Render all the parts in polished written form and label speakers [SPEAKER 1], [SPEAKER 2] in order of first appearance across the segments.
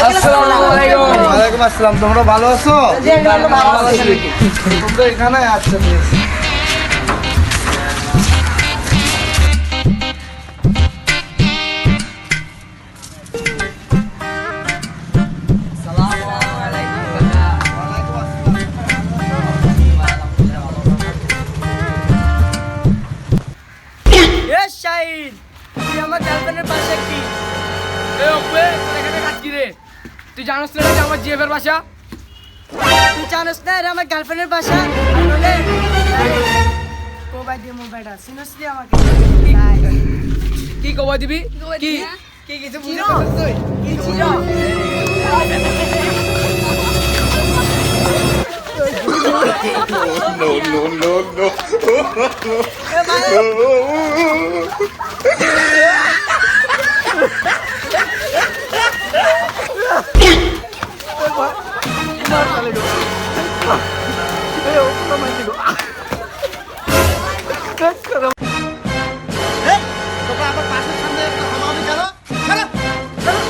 [SPEAKER 1] আসসালামু আলাইকুম।
[SPEAKER 2] ওয়ালাইকুম আসসালাম। তোমরা ভালো আছো?
[SPEAKER 1] ভালো আছি।
[SPEAKER 2] তোমরা এখানে আছো?
[SPEAKER 3] শাহিন, তুই আমার গার্লফ্রেন্ডের পাশে কি?
[SPEAKER 1] তুই জানিস না এটা আমার জিএফের বাসা?
[SPEAKER 3] তুই জানিস না এটা আমার গার্লফ্রেন্ডের বাসা? বলে কোবাই দিয়ে মোবাইলটা সিরিয়াসলি আমাকে
[SPEAKER 1] কি কবা দিবি? কি কি কিছু বুঝতে পারছিস তুই?
[SPEAKER 3] কি ছিল?
[SPEAKER 2] তোমরা আমার পাশের সামনে একটা হামামি খেলো। খেলো, খেলো।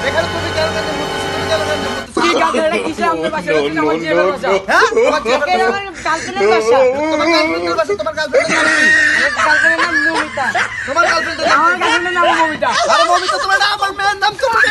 [SPEAKER 2] এখানে তুমি গার্লফ্রেন্ডের মধ্যে তুমি গার্লফ্রেন্ডের মধ্যে
[SPEAKER 1] কি গাধা এটা কিসে আমাদের বাসা? এটা আমার জিএফের বাসা।
[SPEAKER 2] হ্যাঁ? তোমার
[SPEAKER 3] এটা আমার গার্লফ্রেন্ডের বাসা।
[SPEAKER 2] তোমার গার্লফ্রেন্ডের বাসা, তোমার গার্লফ্রেন্ডের নাম কি?
[SPEAKER 3] আমার গার্লফ্রেন্ডের নাম মমিতা।
[SPEAKER 2] তোমার গার্লফ্রেন্ডের নাম
[SPEAKER 1] আমার
[SPEAKER 2] কি?
[SPEAKER 1] গার্লফ্রেন্ডের নাম মমিতা।
[SPEAKER 2] আরে মমিতা তোমার নাম, আমার মেয়ের নাম তোমার